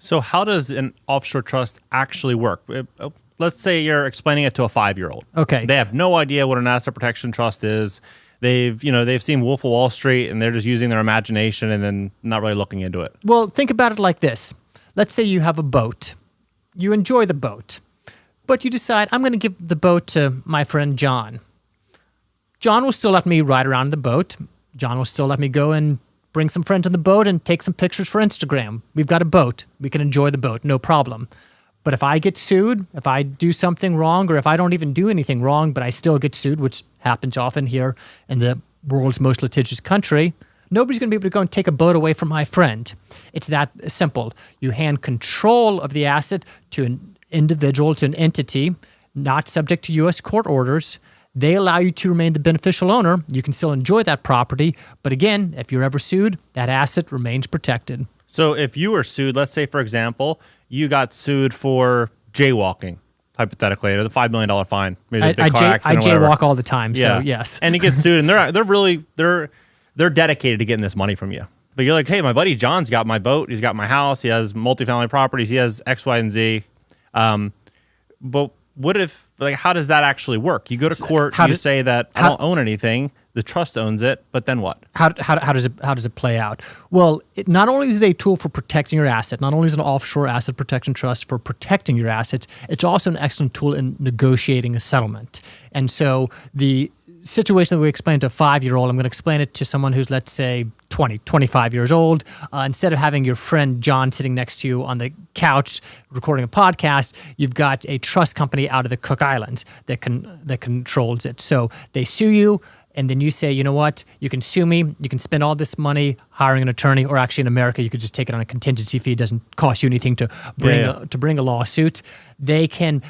So how does an offshore trust actually work? Let's say you're explaining it to a 5-year-old. Okay. They have no idea what an asset protection trust is. They've seen Wolf of Wall Street and they're just using their imagination and then not really looking into it. Well, think about it like this. Let's say you have a boat. You enjoy the boat, but you decide, I'm going to give the boat to my friend John. John will still let me ride around the boat. John will still let me go and bring some friends on the boat and take some pictures for Instagram. We've got a boat. We can enjoy the boat, no problem. But if I get sued, if I do something wrong, or if I don't even do anything wrong, but I still get sued, which happens often here in the world's most litigious country, nobody's going to be able to go and take a boat away from my friend. It's that simple. You hand control of the asset to an individual, to an entity, not subject to U.S. court orders. They allow you to remain the beneficial owner. You can still enjoy that property. But again, if you're ever sued, that asset remains protected. So if you were sued, let's say, for example, you got sued for jaywalking, hypothetically, there's a $5 million fine. Maybe a big car accident I or whatever. jaywalk all the time, so yes. And you get sued, and they're dedicated to getting this money from you. But you're like, hey, my buddy John's got my boat, he's got my house, he has multifamily properties, he has X, Y, and Z. But what if, how does that actually work? You go to court, you say that I don't own anything, the trust owns it, but then what? How does it play out? Well, not only is it a tool for protecting your asset, not only is it an offshore asset protection trust for protecting your assets, it's also an excellent tool in negotiating a settlement. And so the situation that we explained to a 5-year-old, I'm going to explain it to someone who's, let's say, 25 years old. Instead of having your friend John sitting next to you on the couch recording a podcast, you've got a trust company out of the Cook Islands that controls it. So they sue you, and then you say, you know what, you can sue me, you can spend all this money hiring an attorney, or actually in America, you could just take it on a contingency fee. It doesn't cost you anything to bring a lawsuit. You can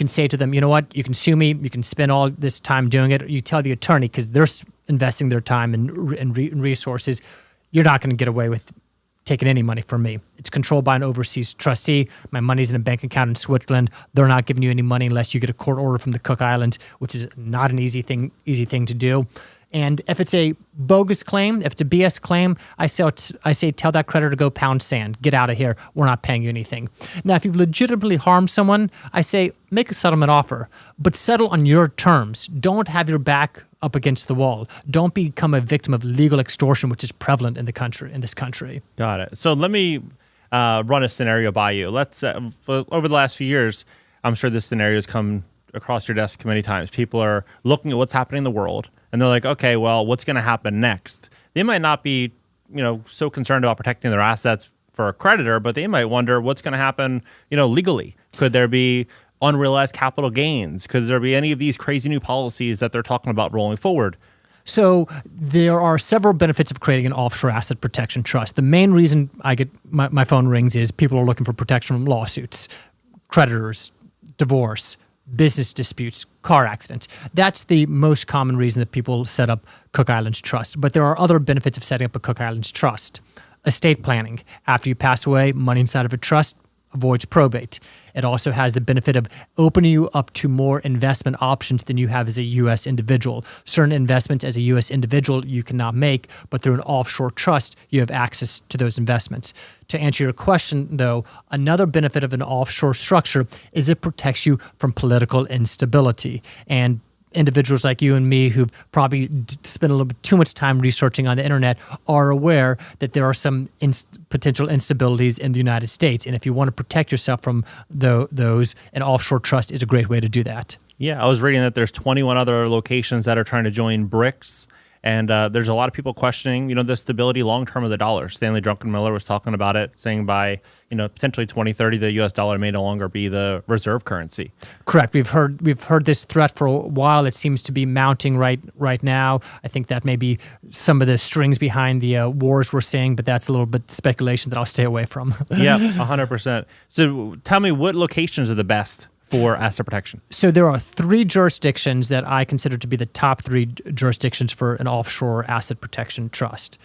say to them, you know what, you can sue me, you can spend all this time doing it. You tell the attorney, because they're investing their time and resources, you're not going to get away with taking any money from me. It's controlled by an overseas trustee. My money's in a bank account in Switzerland. They're not giving you any money unless you get a court order from the Cook Islands, which is not an easy thing to do. And if it's a bogus claim, if it's a BS claim, I say tell that creditor to go pound sand. Get out of here. We're not paying you anything. Now, if you've legitimately harmed someone, I say make a settlement offer, but settle on your terms. Don't have your back up against the wall. Don't become a victim of legal extortion, which is prevalent in this country. Got it. So let me run a scenario by you. Let's over the last few years, I'm sure this scenario has come across your desk many times. People are looking at what's happening in the world, and they're like, okay, well, what's going to happen next? They might not be, so concerned about protecting their assets for a creditor, but they might wonder what's going to happen, legally. Could there be unrealized capital gains? Could there be any of these crazy new policies that they're talking about rolling forward? So there are several benefits of creating an offshore asset protection trust. The main reason I get my phone rings is people are looking for protection from lawsuits, creditors, divorce, business disputes, car accidents. That's the most common reason that people set up Cook Islands Trust. But there are other benefits of setting up a Cook Islands Trust. Estate planning. After you pass away, money inside of a trust avoids probate. It also has the benefit of opening you up to more investment options than you have as a U.S. individual. Certain investments as a U.S. individual you cannot make, but through an offshore trust, you have access to those investments. To answer your question, though, another benefit of an offshore structure is it protects you from political instability. And individuals like you and me who've probably spent a little bit too much time researching on the internet are aware that there are some potential instabilities in the United States. And if you want to protect yourself from those, an offshore trust is a great way to do that. Yeah, I was reading that there's 21 other locations that are trying to join BRICS. And there's a lot of people questioning, the stability long-term of the dollar. Stanley Druckenmiller was talking about it, saying by, potentially 2030, the U.S. dollar may no longer be the reserve currency. Correct. We've heard this threat for a while. It seems to be mounting right now. I think that may be some of the strings behind the wars we're seeing, but that's a little bit speculation that I'll stay away from. Yeah, 100%. So tell me, what locations are the best for asset protection? So there are 3 jurisdictions that I consider to be the top 3 jurisdictions for an offshore asset protection trust.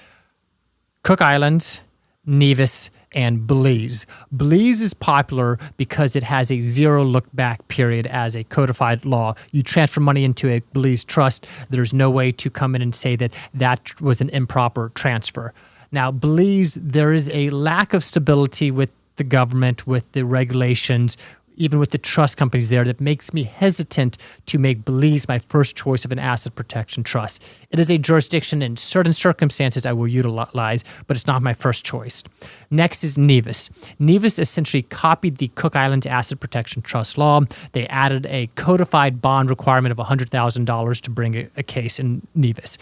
Cook Islands, Nevis, and Belize. Belize is popular because it has a zero look-back period as a codified law. You transfer money into a Belize trust, there's no way to come in and say that was an improper transfer. Now, Belize, there is a lack of stability with the government, with the regulations, even with the trust companies there, that makes me hesitant to make Belize my first choice of an asset protection trust. It is a jurisdiction in certain circumstances I will utilize, but it's not my first choice. Next is Nevis. Nevis essentially copied the Cook Islands Asset Protection Trust law. They added a codified bond requirement of $100,000 to bring a case in Nevis,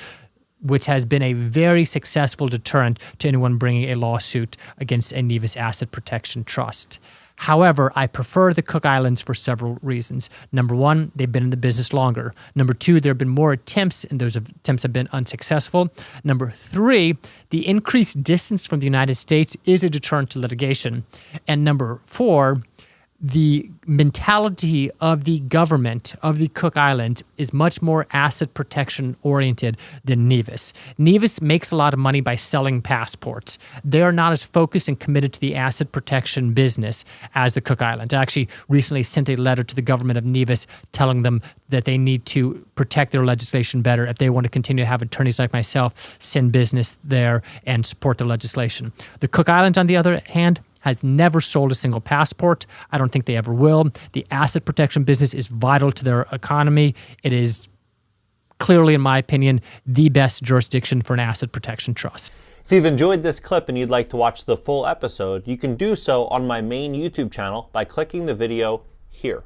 which has been a very successful deterrent to anyone bringing a lawsuit against a Nevis Asset Protection Trust. However, I prefer the Cook Islands for several reasons. Number one, they've been in the business longer. Number two, there have been more attempts, and those attempts have been unsuccessful. Number three, the increased distance from the United States is a deterrent to litigation. And number four, the mentality of the government of the Cook Islands is much more asset protection oriented than Nevis. Nevis makes a lot of money by selling passports. They are not as focused and committed to the asset protection business as the Cook Islands. I actually recently sent a letter to the government of Nevis telling them that they need to protect their legislation better if they want to continue to have attorneys like myself send business there and support the legislation. The Cook Islands, on the other hand, has never sold a single passport. I don't think they ever will. The asset protection business is vital to their economy. It is clearly, in my opinion, the best jurisdiction for an asset protection trust. If you've enjoyed this clip and you'd like to watch the full episode, you can do so on my main YouTube channel by clicking the video here.